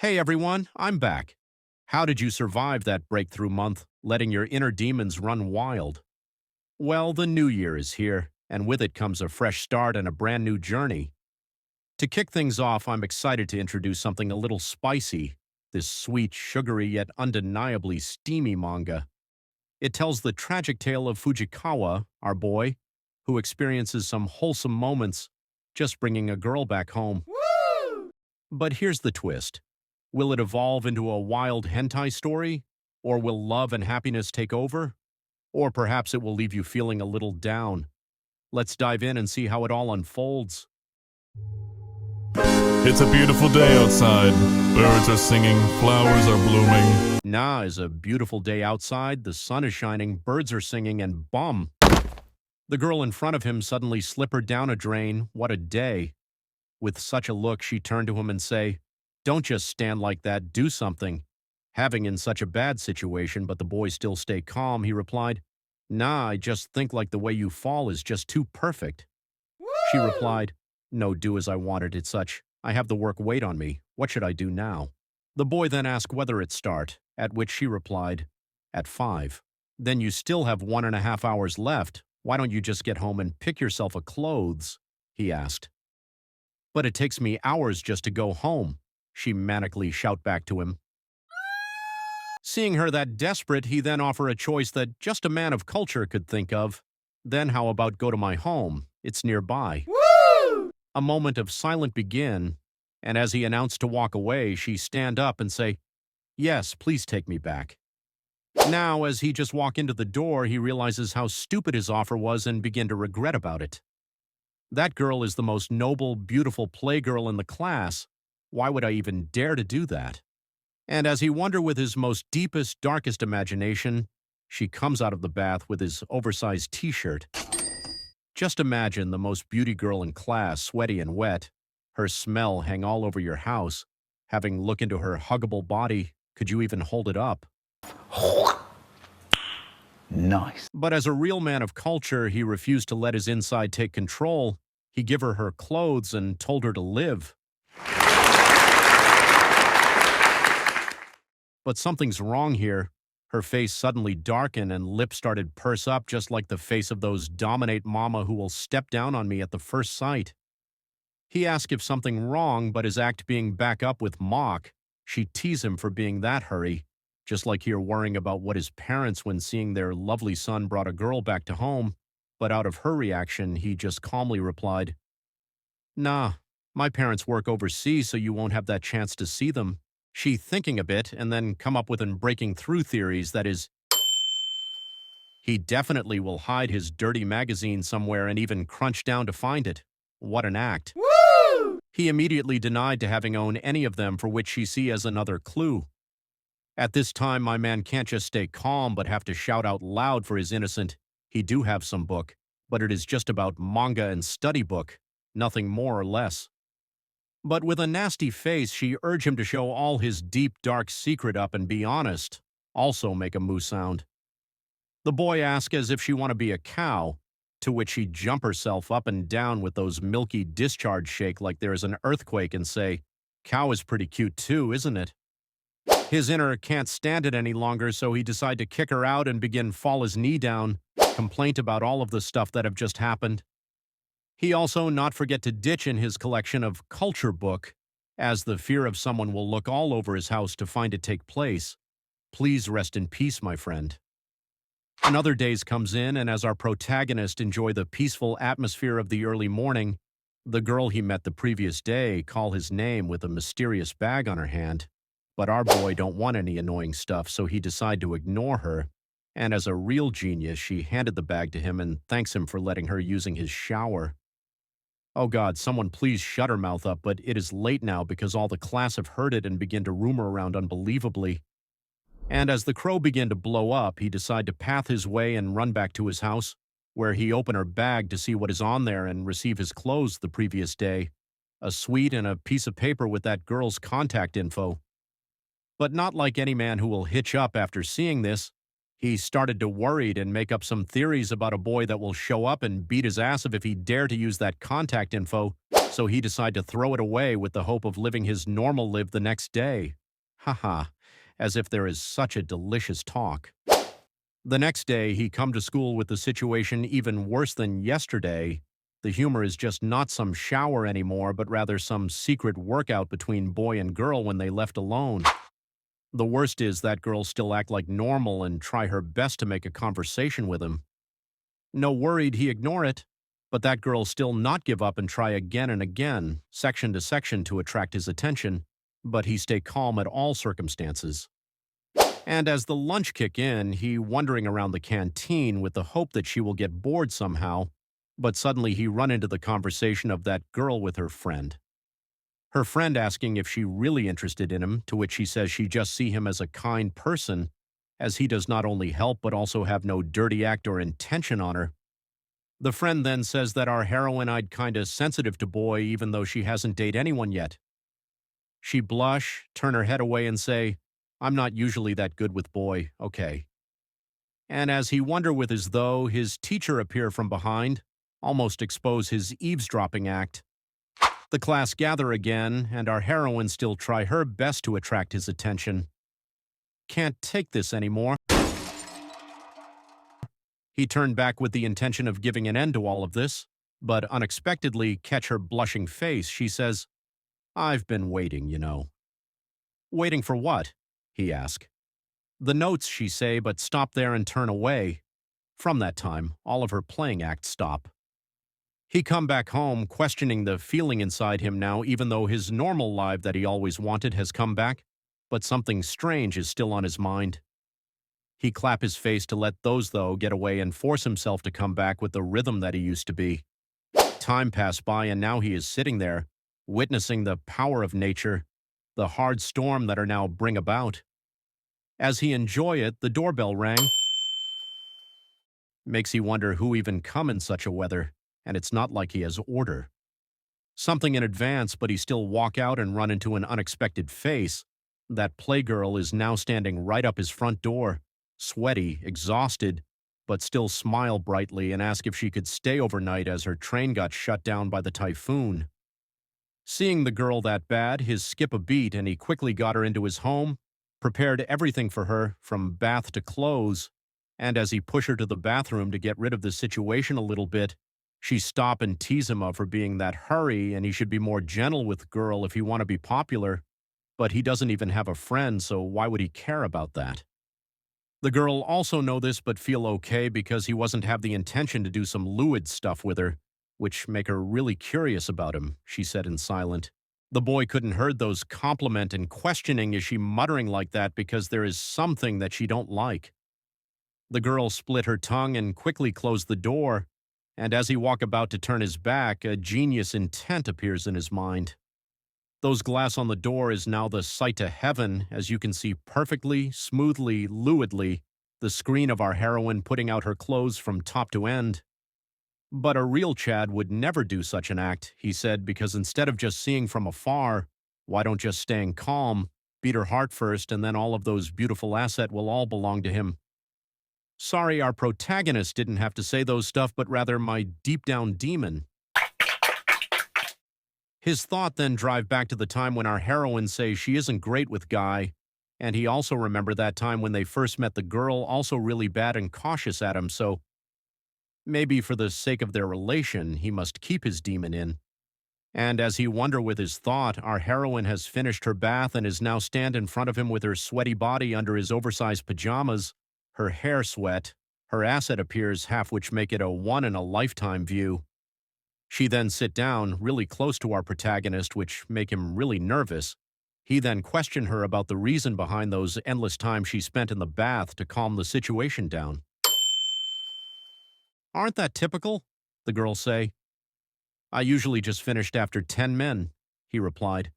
Hey everyone, I'm back. How did you survive that breakthrough month, letting your inner demons run wild? Well, the new year is here, and with it comes a fresh start and a brand new journey. To kick things off, I'm excited to introduce something a little spicy, this sweet, sugary, yet undeniably steamy manga. It tells the tragic tale of Fujikawa, our boy, who experiences some wholesome moments just bringing a girl back home. Woo! But here's the twist. Will it evolve into a wild hentai story? Or will love and happiness take over? Or perhaps it will leave you feeling a little down. Let's dive in and see how it all unfolds. It's a beautiful day outside. Birds are singing, flowers are blooming. Nah is a beautiful day outside, the sun is shining, birds are singing, and bum! The girl in front of him suddenly slippered down a drain. What a day. With such a look, she turned to him and say, "Don't just stand like that, do something." Having in such a bad situation, but the boy still stay calm, he replied, "Nah, I just think like the way you fall is just too perfect." She Woo! replied, "No, do as I wanted it such. I have the work wait on me. What should I do now?" The boy then asked whether it start, at which she replied, "At 5. Then you still have 1.5 hours left. Why don't you just get home and pick yourself a clothes?" he asked. "But it takes me hours just to go home," she manically shout back to him. Seeing her that desperate, he then offer a choice that just a man of culture could think of. "Then how about go to my home? It's nearby." Woo! A moment of silent begin, and as he announced to walk away, she stand up and say, "Yes, please take me back." Now, as he just walk into the door, he realizes how stupid his offer was and begin to regret about it. That girl is the most noble, beautiful playgirl in the class. Why would I even dare to do that? And as he wonder with his most deepest, darkest imagination, she comes out of the bath with his oversized t-shirt. Just imagine the most beauty girl in class, sweaty and wet, her smell hang all over your house. Having look into her huggable body, could you even hold it up? Nice. But as a real man of culture, he refused to let his inside take control. He gave her clothes and told her to live. But something's wrong here. Her face suddenly darkened and lips started purse up just like the face of those dominate mama who will step down on me at the first sight. He asked if something wrong, but his act being back up with mock, she tease him for being that hurry, just like here worrying about what his parents when seeing their lovely son brought a girl back to home. But out of her reaction, he just calmly replied, "Nah, my parents work overseas so you won't have that chance to see them." She thinking a bit and then come up with an breaking through theories that is, he definitely will hide his dirty magazine somewhere and even crunch down to find it. What an act. Woo! He immediately denied to having owned any of them, for which she see as another clue. At this time, my man can't just stay calm but have to shout out loud for his innocent. He do have some book, but it is just about manga and study book, nothing more or less. But with a nasty face, she urged him to show all his deep, dark secret up and be honest. Also make a moo sound. The boy asked as if she want to be a cow, to which she jump herself up and down with those milky discharge shake like there is an earthquake and say, "Cow is pretty cute too, isn't it?" His inner can't stand it any longer, so he decide to kick her out and begin fall his knee down, complaint about all of the stuff that have just happened. He also not forget to ditch in his collection of culture book, as the fear of someone will look all over his house to find it take place. Please rest in peace, my friend. Another days comes in, and as our protagonist enjoy the peaceful atmosphere of the early morning, the girl he met the previous day call his name with a mysterious bag on her hand. But our boy don't want any annoying stuff, so he decide to ignore her. And as a real genius, she handed the bag to him and thanks him for letting her using his shower. Oh God, someone please shut her mouth up, but it is late now because all the class have heard it and begin to rumor around unbelievably. And as the crow began to blow up, he decided to path his way and run back to his house, where he opened her bag to see what is on there and receive his clothes the previous day. A sweet and a piece of paper with that girl's contact info. But not like any man who will hitch up after seeing this. He started to worried and make up some theories about a boy that will show up and beat his ass if he dare to use that contact info, so he decide to throw it away with the hope of living his normal live the next day. Haha, as if there is such a delicious talk. The next day, he come to school with the situation even worse than yesterday. The humor is just not some shower anymore, but rather some secret workout between boy and girl when they left alone. The worst is that girl still act like normal and try her best to make a conversation with him. No worried he ignore it, but that girl still not give up and try again and again, section to section to attract his attention, but he stay calm at all circumstances. And as the lunch kick in, he wandering around the canteen with the hope that she will get bored somehow, but suddenly he run into the conversation of that girl with her friend. Her friend asking if she really interested in him, to which she says she just see him as a kind person, as he does not only help but also have no dirty act or intention on her. The friend then says that our heroine I'd kinda sensitive to boy even though she hasn't date anyone yet. She blush, turn her head away and say, I'm not usually that good with boy, okay. And as he wonder with as though his teacher appear from behind, almost expose his eavesdropping act. The class gather again, and our heroine still try her best to attract his attention. Can't take this anymore. He turned back with the intention of giving an end to all of this, but unexpectedly catch her blushing face, she says, I've been waiting, you know. Waiting for what? He asked. The notes, she say, but stop there and turn away. From that time, all of her playing acts stop. He come back home, questioning the feeling inside him now, even though his normal life that he always wanted has come back, but something strange is still on his mind. He clap his face to let those, though, get away and force himself to come back with the rhythm that he used to be. Time passed by, and now he is sitting there, witnessing the power of nature, the hard storm that are now bring about. As he enjoy it, the doorbell rang. Makes he wonder who even come in such a weather, and it's not like he has order. Something in advance, but he still walk out and run into an unexpected face. That playgirl is now standing right up his front door, sweaty, exhausted, but still smile brightly and ask if she could stay overnight as her train got shut down by the typhoon. Seeing the girl that bad, his skip a beat and he quickly got her into his home, prepared everything for her, from bath to clothes, and as he pushed her to the bathroom to get rid of the situation a little bit, she stop and tease him of her being that hurry and he should be more gentle with girl if he want to be popular, but he doesn't even have a friend, so why would he care about that? The girl also know this but feel okay because he wasn't have the intention to do some lewd stuff with her, which make her really curious about him, she said in silent. The boy couldn't heard those compliment and questioning is she muttering like that because there is something that she don't like. The girl split her tongue and quickly closed the door, and as he walk about to turn his back, a genius intent appears in his mind. Those glass on the door is now the sight to heaven, as you can see perfectly, smoothly, lewdly, the screen of our heroine putting out her clothes from top to end. But a real Chad would never do such an act, he said, because instead of just seeing from afar, why don't just staying calm, beat her heart first, and then all of those beautiful assets will all belong to him. Sorry, our protagonist didn't have to say those stuff, but rather my deep-down demon. His thought then drive back to the time when our heroine say she isn't great with guy, and he also remember that time when they first met the girl, also really bad and cautious at him, so maybe for the sake of their relation, he must keep his demon in. And as he wonder with his thought, our heroine has finished her bath and is now stand in front of him with her sweaty body under his oversized pajamas, her hair sweat, her asset appears half which make it a one-in-a-lifetime view. She then sit down really close to our protagonist, which make him really nervous. He then question her about the reason behind those endless times she spent in the bath to calm the situation down. Aren't that typical? The girl say. I usually just finished after 10 men, he replied,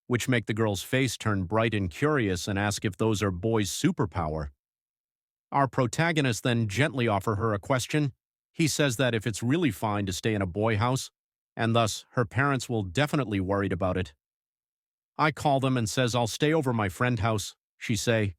which make the girl's face turn bright and curious and ask if those are boys' superpower. Our protagonist then gently offer her a question. He says that if it's really fine to stay in a boy house, and thus her parents will definitely worried about it. I call them and says I'll stay over my friend house, she say,